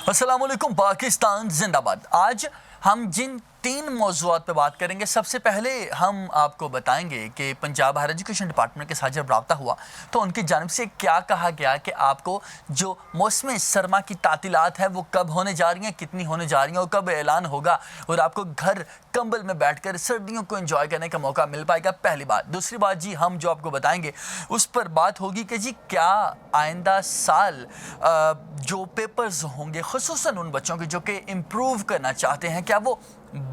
अस्सलाम वालेकुम, पाकिस्तान जिंदाबाद। आज हम जिन 3 मौज़ूआत पे बात करेंगे, सबसे पहले हम आपको बताएंगे कि पंजाब हायर एजुकेशन डिपार्टमेंट के साथ जब रब्ता हुआ तो उनकी जानिब से क्या कहा गया कि आपको जो मौसम सरमा की तातीलात है वो कब होने जा रही हैं, कितनी होने जा रही हैं और कब ऐलान होगा और आपको घर कंबल में बैठकर सर्दियों को एंजॉय करने का मौका मिल पाएगा। पहली बात। दूसरी बात जी, हम जो आपको बताएंगे उस पर बात होगी कि जी क्या आइंदा साल जो पेपर्स होंगे खुसूसन उन बच्चों के जो कि इम्प्रूव करना चाहते हैं, क्या वो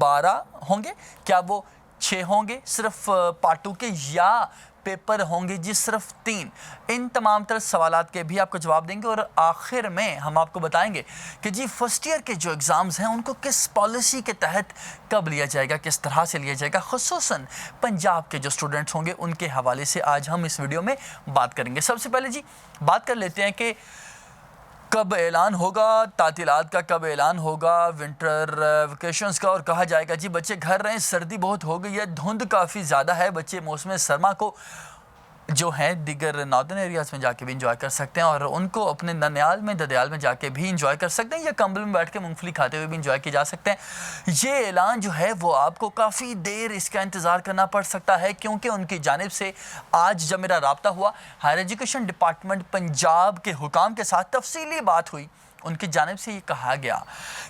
12 होंगे, क्या वो 6 होंगे सिर्फ पार्ट 2 के, या पेपर होंगे जी सिर्फ 3। इन तमाम तरह सवालात के भी आपको जवाब देंगे और आखिर में हम आपको बताएंगे कि जी फर्स्ट ईयर के जो एग्ज़ाम्स हैं उनको किस पॉलिसी के तहत कब लिया जाएगा, किस तरह से लिया जाएगा। खुसूसन पंजाब के जो स्टूडेंट्स होंगे उनके हवाले से आज हम इस वीडियो में बात करेंगे। सबसे पहले जी बात कर लेते हैं कि कब ऐलान होगा तातीलात का, कब ऐलान होगा विंटर वेकेशंस का, और कहा जाएगा जी बच्चे घर रहें, सर्दी बहुत हो गई है, धुंध काफ़ी ज़्यादा है, बच्चे मौसम सरमा को जो है दीगर नॉर्दर्न एरियाज़ में जाके भी इंजॉय कर सकते हैं और उनको अपने ननियाल में ददयाल में जाके भी इंजॉय कर सकते हैं, या कंबल में बैठ के मूंगफली खाते हुए भी इंजॉय किए जा सकते हैं। ये ऐलान जो है वो आपको काफ़ी देर इसका इंतज़ार करना पड़ सकता है, क्योंकि उनकी जानिब से आज जब मेरा रब्ता हुआ हायर एजुकेशन डिपार्टमेंट पंजाब के हुकाम के साथ तफसीली बात हुई, उनकी जानिब से ये कहा गया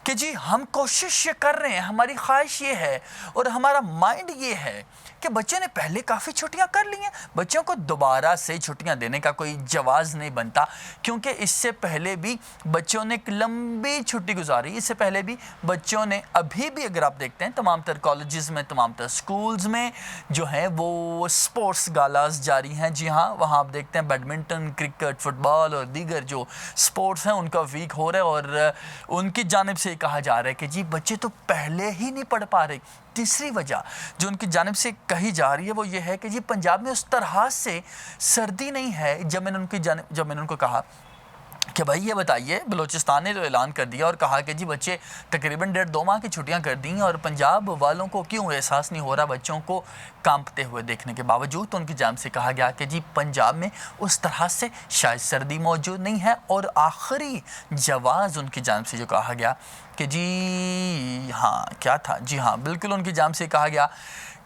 कि जी हम कोशिश ये कर रहे हैं, हमारी ख्वाहिश ये है और हमारा माइंड ये है कि बच्चे ने पहले काफ़ी छुट्टियां कर ली हैं, बच्चों को दोबारा से छुट्टियां देने का कोई जवाज़ नहीं बनता, क्योंकि इससे पहले भी बच्चों ने एक लंबी छुट्टी गुजारी। इससे पहले भी बच्चों ने, अभी भी अगर आप देखते हैं तमाम तर कॉलेजेस में, तमाम तर स्कूल्स में जो है वो स्पोर्ट्स गालास जारी हैं। जी हाँ, वहाँ आप देखते हैं बैडमिंटन, क्रिकेट, फुटबॉल और दीगर जो स्पोर्ट्स हैं उनका वीक हो रहा है और उनकी जानिब से कहा जा रहा है कि जी बच्चे तो पहले ही नहीं पढ़ पा रहे। तीसरी वजह जो उनकी जानिब से कही जा रही है वो ये है कि जी पंजाब में उस तरह से सर्दी नहीं है। जब मैंने उनको कहा कि भाई ये बताइए, बलूचिस्तान ने तो ऐलान कर दिया और कहा कि जी बच्चे तकरीबन 1.5-2 माह की छुट्टियां कर दी और पंजाब वालों को क्यों एहसास नहीं हो रहा बच्चों को कांपते हुए देखने के बावजूद, तो उनकी जानिब से कहा गया कि जी पंजाब में उस तरह से शायद सर्दी मौजूद नहीं है। और आखिरी जवाज़ उनकी जानिब से जो कहा गया कि जी हाँ, क्या था, जी हाँ बिल्कुल, उनकी जानिब से कहा गया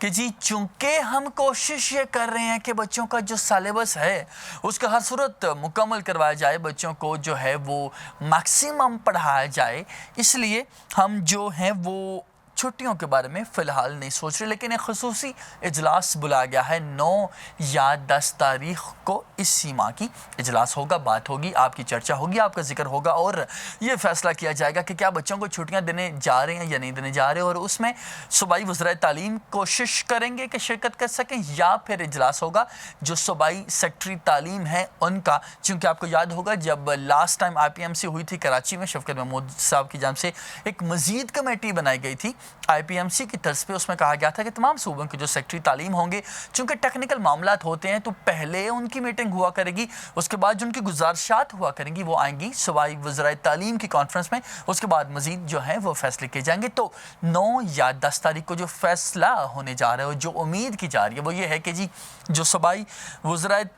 कि जी चूँकि हम कोशिश ये कर रहे हैं कि बच्चों का जो सिलेबस है उसका हर सूरत मुकम्मल करवाया जाए, बच्चों को जो है वो मैक्सिमम पढ़ाया जाए, इसलिए हम जो हैं वो छुट्टियों के बारे में फ़िलहाल नहीं सोच रहे। लेकिन एक ख़ुसूसी इजलास बुलाया गया है 9 या 10 तारीख़ को, इसी माह की इजलास होगा, बात होगी, आपकी चर्चा होगी, आपका जिक्र होगा और ये फ़ैसला किया जाएगा कि क्या बच्चों को छुट्टियां देने जा रहे हैं या नहीं देने जा रहे, और उसमें सूबाई वज़राए तालीम कोशिश करेंगे कि शिरकत कर सकें, या फिर इजलास होगा जो सूबाई सेक्रेटरी तालीम है उनका। चूँकि आपको याद होगा जब लास्ट टाइम IPMC हुई थी कराची में, शफकत महमूद साहब की जानिब से एक मज़ीद कमेटी बनाई गई थी IPMC की तर्ज पे, उसमें कहा गया था कि तमाम सूबों के जो सेक्रेटरी तालीम होंगे, चूँकि टेक्निकल मामलात होते हैं तो पहले उनकी मीटिंग हुआ करेगी, उसके बाद जो उनकी गुजारिशात हुआ करेंगी वो आएंगी सूबाई वज़राए तालीम की कॉन्फ्रेंस में, उसके बाद मज़ीद जो है वो फैसले किए जाएंगे। तो 9 या 10 तारीख को जो फैसला होने जा रहा है और जो उम्मीद की जा रही है वो ये है कि जी जो सूबाई वज़राए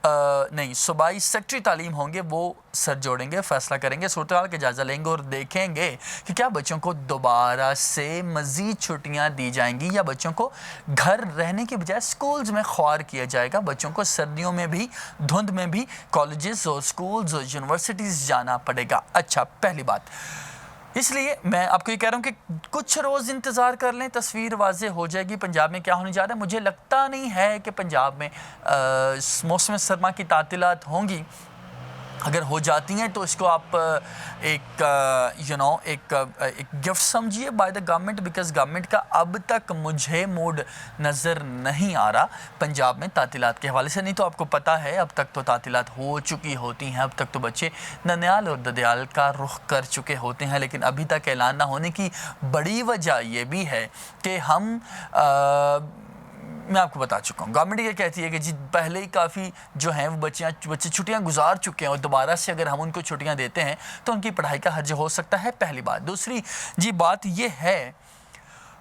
सूबाई सेक्रेटरी तालीम होंगे वो सर जोड़ेंगे, फैसला करेंगे, सूरत हाल का जायज़ा लेंगे और देखेंगे कि क्या बच्चों को दोबारा से मज़ीद छुट्टियां दी जाएंगी या बच्चों को घर रहने के बजाय स्कूल्स में ख्वार किया जाएगा, बच्चों को सर्दियों में भी, धुंध में भी कॉलेजेस और स्कूल्स और यूनिवर्सिटीज़ जाना पड़ेगा। अच्छा, पहली बात, इसलिए मैं आपको ये कह रहा हूँ कि कुछ रोज़ इंतज़ार कर लें, तस्वीर वाज़ेह हो जाएगी पंजाब में क्या होने जा रहा है। मुझे लगता नहीं है कि पंजाब में मौसम सरमा की तातीलात होंगी, अगर हो जाती हैं तो इसको आप एक गिफ्ट समझिए by the government, because government का अब तक मुझे मूड नज़र नहीं आ रहा पंजाब में तातीलात के हवाले से। नहीं तो आपको पता है अब तक तो तातीलात हो चुकी होती हैं, अब तक तो बच्चे ननियाल और ददयाल का रुख कर चुके होते हैं, लेकिन अभी तक ऐलान ना होने की बड़ी वजह ये भी है कि हम मैं आपको बता चुका हूँ, गवर्नमेंट ये कहती है कि जी पहले ही काफ़ी जो हैं वो बच्चे छुट्टियाँ गुजार चुके हैं और दोबारा से अगर हम उनको छुट्टियाँ देते हैं तो उनकी पढ़ाई का हर्ज हो सकता है, पहली बात। दूसरी जी बात ये है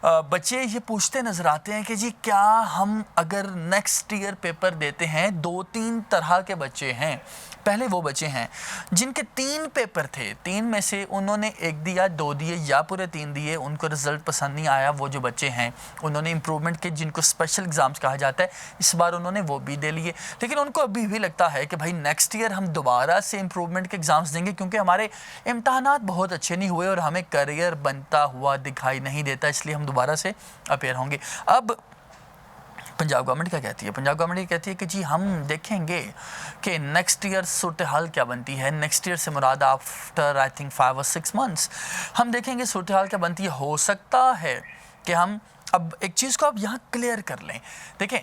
बच्चे ये पूछते नज़र आते हैं कि जी क्या हम अगर नेक्स्ट ईयर पेपर देते हैं, 2-3 तरह के बच्चे हैं। पहले वो बच्चे हैं जिनके 3 पेपर थे, 3 में से उन्होंने 1 दिया, 2 दिए या पूरे 3 दिए, उनको रिज़ल्ट पसंद नहीं आया। वो जो बच्चे हैं उन्होंने इम्प्रूवमेंट के, जिनको स्पेशल एग्ज़ाम्स कहा जाता है, इस बार उन्होंने वो भी दे लिए, लेकिन उनको अभी भी लगता है कि भाई नेक्स्ट ईयर हम दोबारा से इम्प्रूवमेंट के एग्ज़ाम्स देंगे क्योंकि हमारे इम्तहानात बहुत अच्छे नहीं हुए और हमें करियर बनता हुआ दिखाई नहीं देता, इसलिए हम दोबारा से अपेयर होंगे। अब पंजाब गवर्नमेंट क्या कहती है? पंजाब गवर्नमेंट ये कहती है कि जी हम देखेंगे कि नेक्स्ट ईयर सूरत हाल क्या बनती है। नेक्स्ट ईयर से मुराद आफ्टर आई थिंक 5 और 6 मंथ्स हम देखेंगे सूरत हाल क्या बनती है। हो सकता है कि हम, अब एक चीज़ को आप यहाँ क्लियर कर लें, देखें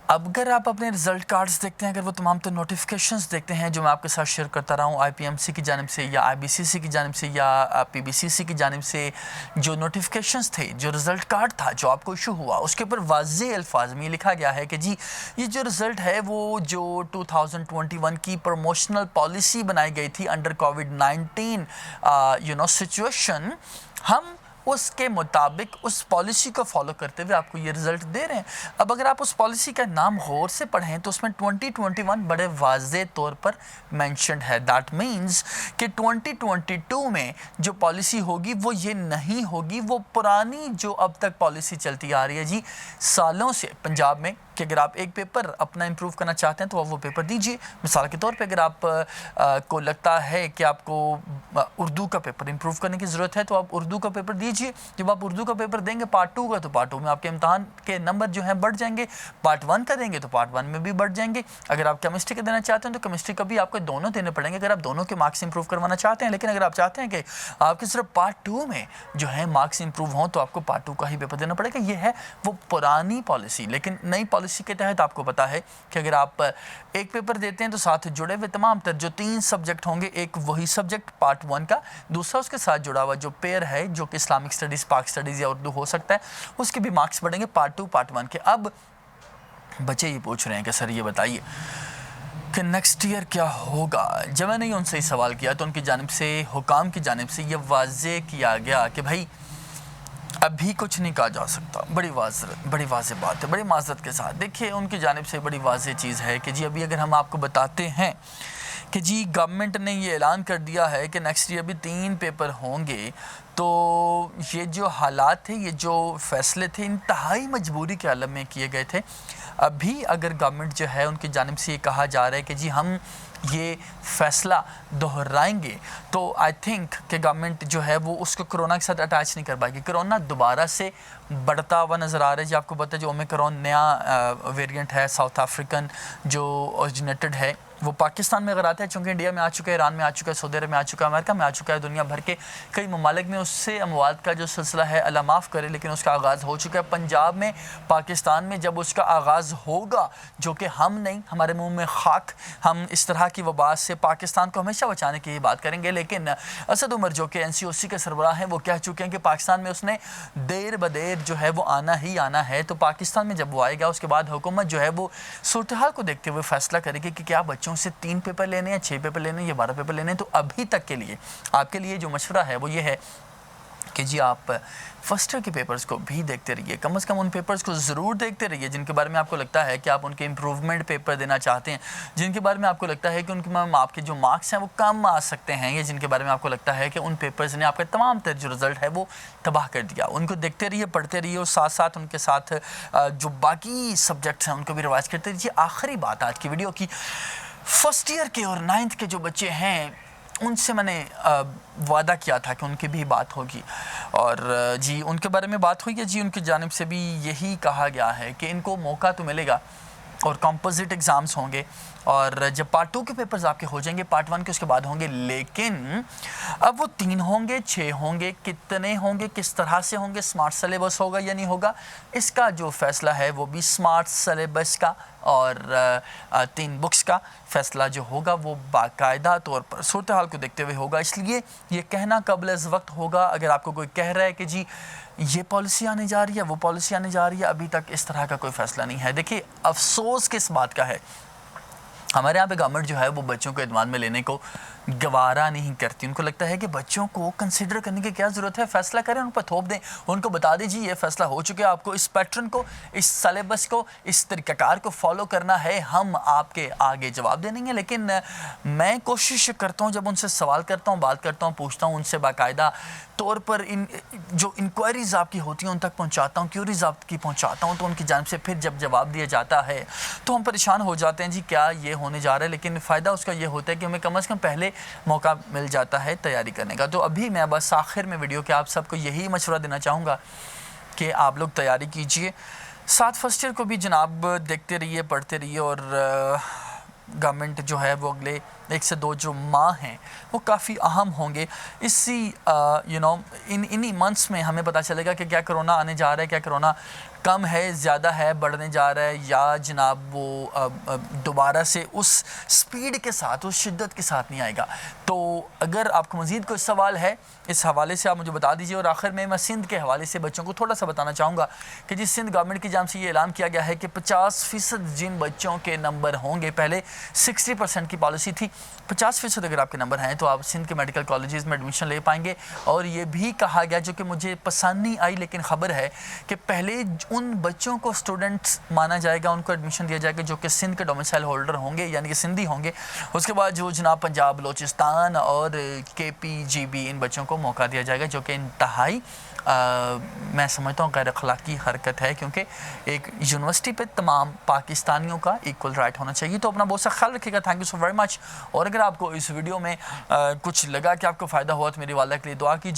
अब अगर आप अपने रिज़ल्ट कार्ड्स देखते हैं, अगर वो तमाम तो नोटिफिकेशंस देखते हैं जो मैं आपके साथ शेयर करता रहा हूँ आईपीएमसी की जानिब से या आईबीसीसी की जानिब से या पीबीसीसी की जानिब से, जो नोटिफिकेशंस थे, जो रिज़ल्ट कार्ड था जो आपको इशू हुआ, उसके ऊपर वाज़ेह अल्फाज में लिखा गया है कि जी ये जो रिज़ल्ट है वो जो 2021 की प्रमोशनल पॉलिसी बनाई गई थी अंडर कोविड-19 सिचुएशन, हम उसके मुताबिक उस पॉलिसी को फॉलो करते हुए आपको ये रिज़ल्ट दे रहे हैं। अब अगर आप उस पॉलिसी का नाम गौर से पढ़ें तो उसमें 2021 बड़े वाज़े तौर पर मेंशन्ड है। दैट मीन्स कि 2022 में जो पॉलिसी होगी वो ये नहीं होगी, वो पुरानी जो अब तक पॉलिसी चलती आ रही है जी सालों से पंजाब में, कि अगर आप एक पेपर अपना इम्प्रूव करना चाहते हैं तो आप वो पेपर दीजिए। मिसाल के तौर पे अगर आप को लगता है कि आपको उर्दू का पेपर इम्प्रूव करने की ज़रूरत है तो आप उर्दू का पेपर दीजिए। जब आप उर्दू का पेपर देंगे पार्ट 2 का, तो पार्ट 2 में आपके इम्तहान के नंबर जो हैं बढ़ जाएंगे। पार्ट 1 का देंगे तो पार्ट 1 में भी बढ़ जाएंगे। अगर आप केमिस्ट्री का देना चाहते हैं तो केमिस्ट्री का भी आपको दोनों देने पड़ेंगे अगर आप दोनों के मार्क्स इंप्रूव करवाना चाहते हैं। लेकिन अगर आप चाहते हैं कि आपके सिर्फ पार्ट 2 में जो है मार्क्स इंप्रूव हों तो आपको पार्ट 2 का ही पेपर देना पड़ेगा। ये है वो पुरानी पॉलिसी। लेकिन नई पॉलिसी के तहत आपको पता है कि अगर आप एक पेपर देते हैं तो साथ जुड़े हुए तमाम तर जो 3 सब्जेक्ट होंगे, एक वही सब्जेक्ट पार्ट 1 का, दूसरा उसके साथ जुड़ा हुआ जो पेयर है जो कि इस्लामिक स्टडीज़, पाक स्टडीज़ या उर्दू हो सकता है, उसके भी मार्क्स बढ़ेंगे पार्ट 2 पार्ट 1 के। अब बच्चे ये पूछ रहे हैं कि सर ये बताइए कि नेक्स्ट ईयर क्या होगा। जब मैंने उनसे सवाल किया तो उनकी जानिब से, हुकाम की जानिब से ये वाज़े किया गया कि भाई अभी कुछ नहीं कहा जा सकता। बड़ी वाज़ेह बात है, बड़ी माज़रत के साथ। देखिए उनकी जानिब से बड़ी वाज़ेह चीज़ है कि जी अभी अगर हम आपको बताते हैं कि जी गवर्नमेंट ने ये ऐलान कर दिया है कि नेक्स्ट ईयर भी 3 पेपर होंगे, तो ये जो हालात थे, ये जो फ़ैसले थे, इंतहाई मजबूरी के आलम में किए गए थे। अभी अगर गवर्नमेंट जो है उनकी जानिब से ये कहा जा रहा है कि जी हम ये फ़ैसला दोहराएंगे, तो आई थिंक कि गवर्नमेंट जो है वो उसको कोरोना के साथ अटैच नहीं कर पाएगी। कोरोना दोबारा से बढ़ता हुआ नज़र आ रहा है। जी आपको पता है जो ओमिक्रॉन नया वेरिएंट है साउथ अफ्रीकन जो ओरिजिनेटेड है, वो पाकिस्तान में अगर आता है, चूँकि इंडिया में आ चुका है, ईरान में आ चुका है, सऊदी अरब में आ चुका है, अमेरिका में आ चुका है, दुनिया भर के कई ममालिक में उससे अमवात का जो सिलसिला है अल्लाह माफ़ करे लेकिन उसका आगाज़ हो चुका है। पंजाब में, पाकिस्तान में जब उसका आगाज़ होगा, जो कि हम नहीं, हमारे मुंह में खाक, हम इस तरह की वबा से पाकिस्तान को हमेशा बचाने की बात करेंगे। लेकिन असद उमर जो कि NCOC के सरबराह हैं वो कह चुके हैं कि पाकिस्तान में उसने देर बदेर जो है वो आना ही आना है। तो पाकिस्तान में जब वो आएगा उसके बाद हुकूमत जो है वो सूरत हाल को देखते हुए फ़ैसला करेगी कि क्या बच्चों से 3 पेपर लेने हैं, 6 पेपर लेने हैं या 12 पेपर लेने हैं। तो अभी तक के लिए आपके लिए जो मशवरा है वो ये है कि जी आप फर्स्ट ईयर के पेपर्स को भी देखते रहिए, कम से कम उन पेपर्स को ज़रूर देखते रहिए जिनके बारे में आपको लगता है कि आप उनके इम्प्रूवमेंट पेपर देना चाहते हैं, जिनके बारे में आपको लगता है कि उनके आपके जो मार्क्स हैं वो कम आ सकते हैं, या जिनके बारे में आपको लगता है कि उन पेपर्स ने आपका तमाम तर जो रिज़ल्ट है वो तबाह कर दिया। उनको देखते रहिए, पढ़ते रहिए और साथ साथ उनके साथ जो बाकी सब्जेक्ट्स हैं उनको भी रिवाइज करते रहिए। आखिरी बात आज की वीडियो की, फर्स्ट ईयर के और 9th के जो बच्चे हैं उनसे मैंने वादा किया था कि उनकी भी बात होगी और जी उनके बारे में बात हुई है। जी उनकी जानिब से भी यही कहा गया है कि इनको मौका तो मिलेगा और कंपोजिट एग्ज़ाम्स होंगे और जब पार्ट 2 के पेपर्स आपके हो जाएंगे, पार्ट 1 के उसके बाद होंगे। लेकिन अब वो 3 होंगे, 6 होंगे, कितने होंगे, किस तरह से होंगे, स्मार्ट सिलेबस होगा या नहीं होगा, इसका जो फ़ैसला है वो भी स्मार्ट सिलेबस का और 3 बुक्स का फ़ैसला जो होगा वो बाकायदा तौर पर सूरत हाल को देखते हुए होगा। इसलिए ये कहना कबल अज़ वक्त होगा। अगर आपको कोई कह रहा है कि जी ये पॉलिसी आने जा रही है, वो पॉलिसी आने जा रही है, अभी तक इस तरह का कोई फ़ैसला नहीं है। देखिए अफसोस किस बात का है, हमारे यहाँ पे गवर्नमेंट जो है वो बच्चों को एतमाद में लेने को गवारा नहीं करती। उनको लगता है कि बच्चों को कंसिडर करने की क्या ज़रूरत है, फ़ैसला करें, उन पर थोप दें, उनको बता दीजिए ये फ़ैसला हो चुका है, आपको इस पैटर्न को, इस सिलेबस को, इस तरीक़ाकार को फॉलो करना है, हम आपके आगे जवाब दे देंगे। लेकिन मैं कोशिश करता हूँ, जब उनसे सवाल करता हूँ, बात करता हूँ, पूछता हूँ उनसे, बाकायदा तौर पर इन जो इंक्वायरीज़ आपकी होती हैं उन तक पहुँचाता हूँ, क्यूरीज़ आपकी पहुँचाता हूँ, तो उनकी जानिब से फिर जब जवाब दिया जाता है तो हम परेशान हो जाते हैं, जी क्या ये होने जा रहा है। लेकिन फ़ायदा उसका ये होता है कि हमें कम से कम पहले मौका मिल जाता है तैयारी करने का। तो अभी मैं बस आखिर में वीडियो के आप सबको यही मशवरा देना चाहूँगा कि आप लोग तैयारी कीजिए। 7 फर्स्ट ईयर को भी जनाब देखते रहिए, पढ़ते रहिए, और गवर्नमेंट जो है वो अगले 1 से 2 जो माह हैं वो काफ़ी अहम होंगे। इसी इन्हीं मंथ्स में हमें पता चलेगा कि क्या कोरोना आने जा रहा है, क्या कोरोना कम है, ज़्यादा है, बढ़ने जा रहा है, या जनाब वो दोबारा से उस स्पीड के साथ, उस शिद्दत के साथ नहीं आएगा। तो अगर आपको मज़ीद कोई सवाल है इस हवाले से आप मुझे बता दीजिए। और आखिर में मैं सिंध के हवाले से बच्चों को थोड़ा सा बताना चाहूँगा कि जिस सिंध गवर्नमेंट की जानिब से ये ऐलान किया गया है कि 50% जिन बच्चों के नंबर होंगे, पहले 60% की पॉलिसी थी, 50% अगर आपके नंबर हैं तो आप सिंध के मेडिकल कॉलेजेस में एडमिशन ले पाएंगे। और ये भी कहा गया, जो कि मुझे पसंद नहीं आई लेकिन ख़बर है, कि पहले उन बच्चों को स्टूडेंट्स माना जाएगा, उनको एडमिशन दिया जाएगा जो कि सिंध के डोमिसाइल होल्डर होंगे, यानी कि सिंधी होंगे। उसके बाद जो जनाब पंजाब, बलोचिस्तान और KPGB, इन बच्चों को मौका दिया जाएगा, जो कि इंतहाई मैं समझता हूँ गैर अखलाकी हरकत है, क्योंकि एक यूनिवर्सिटी पे तमाम पाकिस्तानियों का इक्वल राइट होना चाहिए। तो अपना बहुत सा ख्याल रखिएगा। Thank you so very much. और अगर आपको इस वीडियो में कुछ लगा कि आपको फ़ायदा हुआ तो मेरी वाला के लिए दुआ कीजिए।